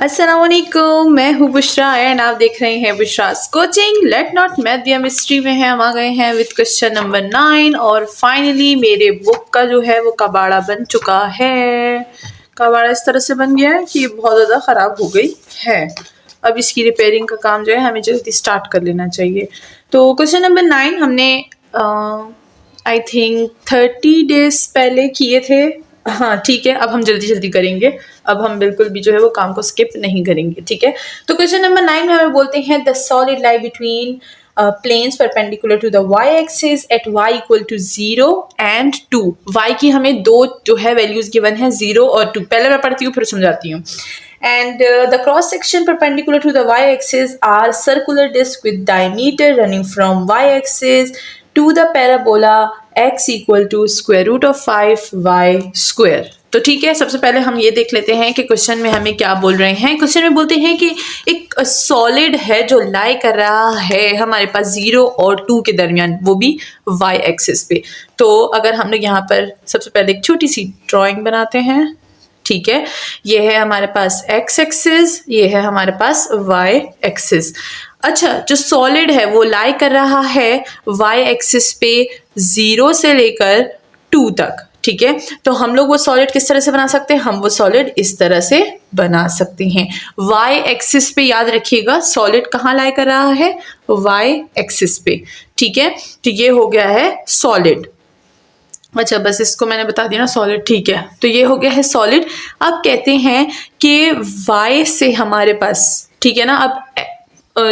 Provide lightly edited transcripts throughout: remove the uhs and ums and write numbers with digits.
अस्सलामुअलैकुम, मैं हूँ बुशरा एंड आप देख रहे हैं बुशरास कोचिंग। लेट नॉट मैथ दिया मिस्ट्री में है, हम आ गए हैं विद क्वेश्चन नंबर 9 और फाइनली मेरे बुक का जो है वो कबाड़ा बन चुका है। कबाड़ा इस तरह से बन गया है कि ये बहुत ज़्यादा ख़राब हो गई है। अब इसकी रिपेयरिंग का काम जो है हमें जल्दी स्टार्ट कर लेना चाहिए। तो क्वेश्चन नंबर 9 हमने आई थिंक 30 डेज पहले किए थे। हाँ ठीक है, अब हम जल्दी जल्दी करेंगे। अब हम बिल्कुल भी जो है वो काम को स्किप नहीं करेंगे। ठीक है, तो क्वेश्चन नंबर 9 में हमें बोलते हैं the solid lie between planes perpendicular to the y axis at y equal to 0 and 2। y की हमें दो जो है वैल्यूज गिवन है 0 और 2। पहले मैं पढ़ती हूँ फिर समझाती हूँ। And the cross section perpendicular to the y-axis are circular disc with diameter running from y-axis to the parabola x equal to square root of 5y square। तो ठीक है, सबसे पहले हम ये देख लेते हैं कि क्वेश्चन में हमें क्या बोल रहे हैं। क्वेश्चन में बोलते हैं कि एक सॉलिड है जो लाई कर रहा है हमारे पास 0 और 2 के दरमियान, वो भी y एक्सिस पे। तो अगर हम लोग यहाँ पर सबसे पहले एक छोटी सी ड्राइंग बनाते हैं। ठीक है, ये है हमारे पास x एक्सिस, ये है हमारे पास y एक्सिस। अच्छा, जो सॉलिड है वो लाई कर रहा है y एक्सिस पे 0 से लेकर 2 तक। ठीक है, तो हम लोग वो सॉलिड किस तरह से बना सकते हैं? हम वो सॉलिड इस तरह से बना सकते हैं। y एक्सिस पे याद रखिएगा सॉलिड कहाँ लाई कर रहा है? y एक्सिस पे। ठीक है, तो ये हो गया है सॉलिड। अच्छा, बस इसको मैंने बता दिया ना सॉलिड। ठीक है, तो ये हो गया है सॉलिड। अब कहते हैं कि y से हमारे पास, ठीक है ना, अब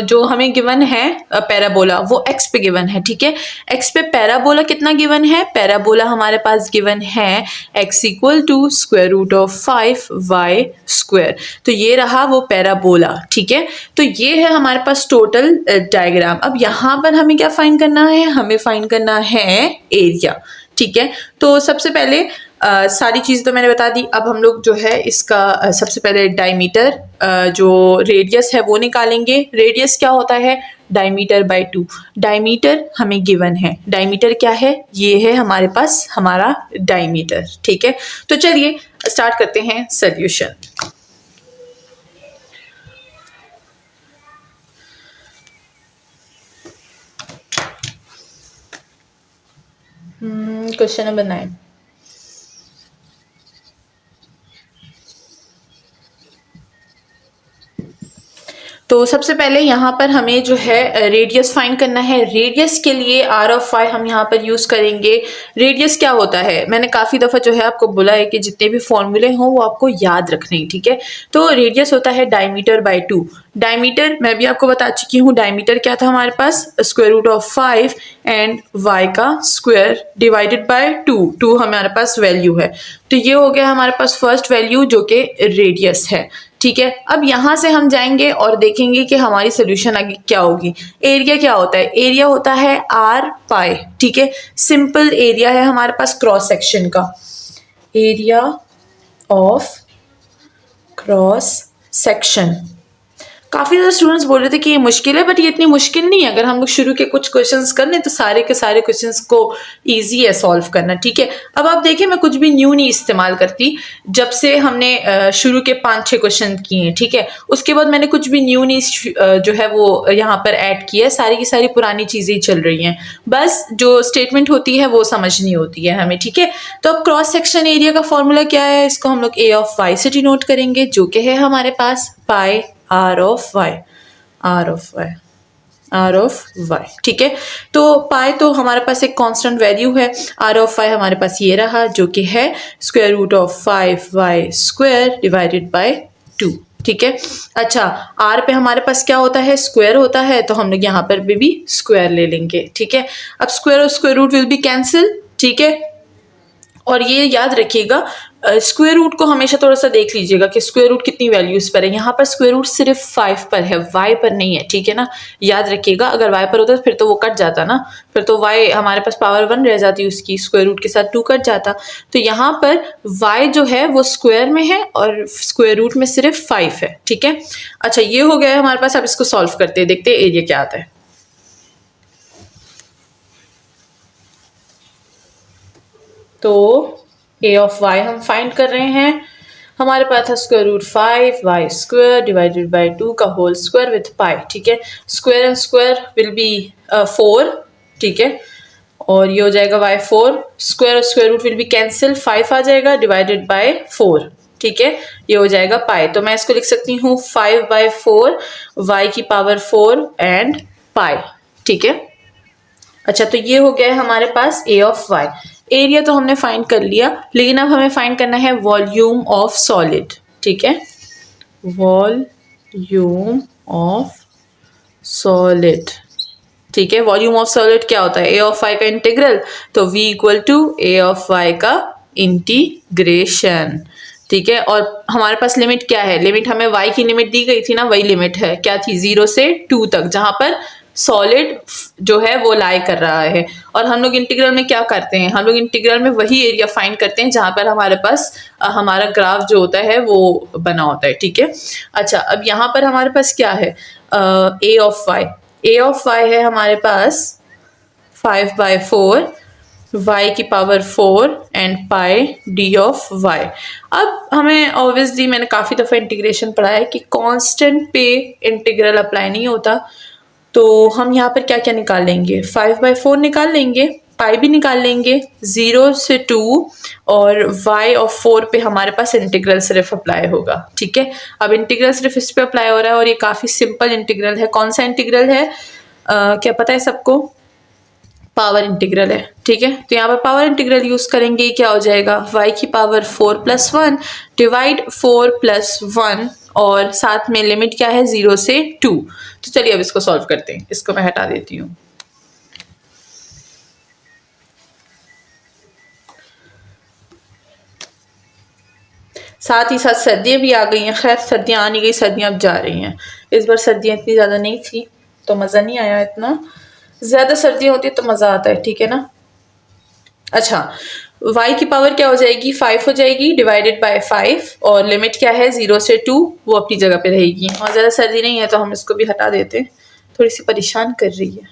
जो हमें गिवन है पैराबोला वो x पे गिवन है। ठीक है, x पे पैराबोला कितना गिवन है? पैराबोला हमारे पास गिवन है x equal to square root of 5y square. तो ये रहा वो पैराबोला। ठीक है, तो ये है हमारे पास टोटल डायग्राम। अब यहाँ पर हमें क्या फाइंड करना है? हमें फाइंड करना है एरिया। ठीक है, तो सबसे पहले सारी चीज़ तो मैंने बता दी। अब हम लोग जो है इसका सबसे पहले डायमीटर जो रेडियस है वो निकालेंगे। रेडियस क्या होता है? Diameter by 2। डायमीटर हमें गिवन है। डायमीटर क्या है? ये है हमारे पास हमारा डायमीटर। ठीक है, तो चलिए स्टार्ट करते हैं सॉल्यूशन। Question number 9। तो सबसे पहले यहाँ पर हमें जो है रेडियस फाइंड करना है। रेडियस के लिए आर ऑफ फाई हम यहाँ पर यूज़ करेंगे। रेडियस क्या होता है? मैंने काफ़ी दफ़ा जो है आपको बोला है कि जितने भी फॉर्मूले हों वो आपको याद रखने हैं। ठीक है, तो रेडियस होता है डायमीटर बाय 2। डायमीटर मैं भी आपको बता चुकी हूँ। डायमीटर क्या था हमारे पास? Square root of 5 and y का स्क्वायर डिवाइडेड बाय 2। 2 हमारे पास वैल्यू है, तो ये हो गया हमारे पास फर्स्ट वैल्यू जो कि रेडियस है। ठीक है, अब यहाँ से हम जाएंगे और देखेंगे कि हमारी सोल्यूशन आगे क्या होगी। एरिया क्या होता है? एरिया होता है आर पाई। ठीक है, सिंपल एरिया है हमारे पास क्रॉस सेक्शन का। Area of cross section. काफ़ी ज़्यादा स्टूडेंट्स बोल रहे थे कि ये मुश्किल है, बट ये इतनी मुश्किल नहीं है। अगर हम लोग शुरू के कुछ क्वेश्चंस कर लें तो सारे के सारे क्वेश्चंस को इजी है सॉल्व करना। ठीक है, अब आप देखिए मैं कुछ भी न्यू नहीं इस्तेमाल करती। जब से हमने शुरू के 5-6 क्वेश्चन किए हैं, ठीक है, उसके बाद मैंने कुछ भी न्यू नहीं जो है वो यहाँ पर ऐड किया है। सारी की सारी पुरानी चीज़ें ही चल रही हैं, बस जो स्टेटमेंट होती है वो समझनी होती है हमें। ठीक है, तो अब क्रॉस सेक्शन एरिया का फॉर्मूला क्या है? इसको हम लोग ए ऑफ वाई से डिनोट करेंगे, जो कि है हमारे पास pi r of y. R of y, r of y. ठीक है, तो पाई तो हमारे पास एक कांस्टेंट वैल्यू है। आर ऑफ वाई हमारे पास ये रहा जो कि है square root of 5y square divided by 2। ठीक है, अच्छा आर पे हमारे पास क्या होता है? स्क्वायर होता है, तो हम लोग यहाँ पर भी स्क्वायर ले लेंगे। ठीक है, अब स्क्वायर और square root will be cancel. ठीक है, और ये याद रखिएगा स्क्वायर रूट को हमेशा थोड़ा सा देख लीजिएगा कि स्क्वायर रूट कितनी वैल्यूज पर है। यहाँ पर स्क्वायर रूट सिर्फ 5 पर है, y पर नहीं है। ठीक है ना, याद रखिएगा। अगर y पर होता तो फिर तो वो कट जाता ना, फिर तो y हमारे पास पावर 1 रह जाती, उसकी स्क्वायर रूट के साथ 2 कट जाता। तो यहाँ पर y जो है वो स्क्वायर में है और स्क्वायर रूट में सिर्फ 5 है। ठीक है, अच्छा ये हो गया है हमारे पास। अब इसको सॉल्व करते हैं, देखते हैं एरिया क्या आता है। तो ए ऑफ वाई हम फाइंड कर रहे हैं। हमारे पास था square root 5y² divided by 2 का होल स्क्वायर विथ पाई, ठीक है। Square and square will be 4, ठीक है, और ये हो जाएगा y4, स्क्वायर और square root will be cancel, 5 आ जाएगा डिवाइडेड बाय 4, ठीक है, ये हो जाएगा पाई। तो मैं इसको लिख सकती हूँ 5/4 y की पावर 4 एंड पाई, ठीक है। अच्छा, तो ये हो गया है हमारे पास a ऑफ y। एरिया तो हमने फाइंड कर लिया, लेकिन अब हमें फाइंड करना है वॉल्यूम ऑफ सॉलिड, ठीक है, वॉल्यूम ऑफ सॉलिड, ठीक है। वॉल्यूम ऑफ सॉलिड क्या होता है, a ऑफ y का इंटीग्रल, तो v equal to a of y का इंटीग्रेशन, ठीक है। और हमारे पास लिमिट क्या है, लिमिट हमें y की लिमिट दी गई थी ना, वही लिमिट है, क्या थी, 0 से 2 तक, जहां पर सॉलिड जो है वो लाई कर रहा है। और हम लोग इंटीग्रल में क्या करते हैं, हम लोग इंटीग्रल में वही एरिया फाइंड करते हैं जहां पर हमारे पास हमारा ग्राफ जो होता है वो बना होता है, ठीक है। अच्छा, अब यहाँ पर हमारे पास क्या है, a ऑफ y है हमारे पास 5/4 y की power 4 and pi d of y। अब हमें ऑब्वियसली, मैंने काफ़ी दफ़ा इंटीग्रेशन पढ़ा है कि कांस्टेंट पे इंटीग्रल अप्लाई नहीं होता, तो हम यहाँ पर क्या क्या निकाल लेंगे, 5/4 निकाल लेंगे, पाई भी निकाल लेंगे, 0 से 2, और y ऑफ 4 पे हमारे पास इंटीग्रल सिर्फ अप्लाई होगा, ठीक है। अब इंटीग्रल सिर्फ इस पे अप्लाई हो रहा है और ये काफ़ी सिंपल इंटीग्रल है। कौन सा इंटीग्रल है, क्या पता है सबको, पावर इंटीग्रल है, ठीक है। तो यहाँ पर पावर इंटीग्रल यूज करेंगे, क्या हो जाएगा, y की पावर 4+1 डिवाइड 4+1, और साथ में लिमिट क्या है, 0 से 2। तो चलिए अब इसको सॉल्व करते हैं, इसको मैं हटा देती हूँ। साथ ही साथ सर्दियाँ भी आ गई हैं, खैर सर्दियाँ आ नहीं गई, सर्दियाँ अब जा रही हैं। इस बार सर्दियाँ इतनी ज़्यादा नहीं थी तो मज़ा नहीं आया, इतना ज़्यादा सर्दियाँ होती है तो मज़ा आता है, ठीक है ना। अच्छा, y की पावर क्या हो जाएगी, 5 हो जाएगी डिवाइडेड बाय 5, और लिमिट क्या है, 0 से 2, वो अपनी जगह पे रहेगी। और ज़्यादा सर्दी नहीं है तो हम इसको भी हटा देते हैं, थोड़ी सी परेशान कर रही है।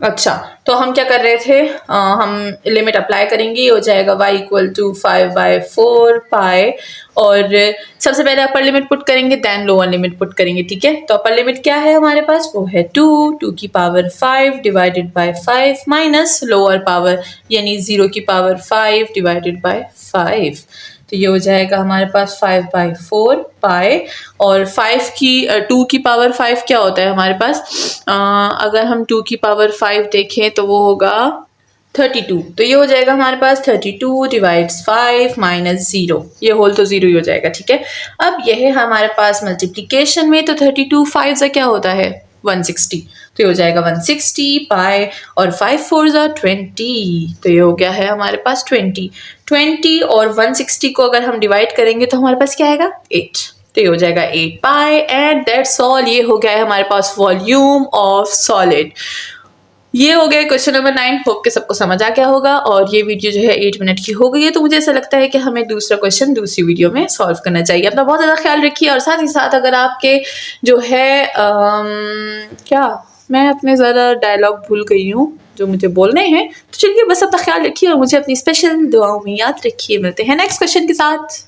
अच्छा, तो हम क्या कर रहे थे, हम लिमिट अप्लाई करेंगे, हो जाएगा y इक्वल टू 5/4 पाई, और सबसे पहले अपर लिमिट पुट करेंगे, देन लोअर लिमिट पुट करेंगे, ठीक है। तो अपर लिमिट क्या है हमारे पास, वो है 2 की power 5 divided by 5 minus lower power यानी 0 की पावर 5 डिवाइडेड बाय 5, तो ये हो जाएगा हमारे पास 5/4 पाई, और 2 की पावर 5 क्या होता है हमारे पास, अगर हम 2 की पावर 5 देखें तो वो होगा 32, तो ये हो जाएगा हमारे पास 32 डिवाइड्स 5 माइनस 0, ये होल तो 0 ही हो जाएगा, ठीक है। अब यह है हमारे पास मल्टीप्लिकेशन में, तो 32 5 से क्या होता है, 160, तो ये हो जाएगा 160 पाई, और 5 4 20, तो ये हो गया है हमारे पास 20 और 160 को अगर हम डिवाइड करेंगे तो हमारे पास क्या आएगा, 8, तो ये हो जाएगा 8 पाई, एंड दैट्स ऑल। ये हो गया है हमारे पास वॉल्यूम ऑफ सॉलिड। ये हो गया क्वेश्चन नंबर 9। होप के सबको समझ आ गया होगा, और ये वीडियो जो है 8 मिनट की हो गई है, तो मुझे ऐसा लगता है कि हमें दूसरा क्वेश्चन दूसरी वीडियो में सॉल्व करना चाहिए। अपना बहुत ज़्यादा ख्याल रखिए, और साथ ही साथ अगर आपके जो है क्या, मैं अपने ज़रा डायलॉग भूल गई हूँ जो मुझे बोलने हैं, तो चलिए बस अपना ख्याल रखिए और मुझे अपनी स्पेशल दुआओं में याद रखिए। मिलते हैं नेक्स्ट क्वेश्चन के साथ।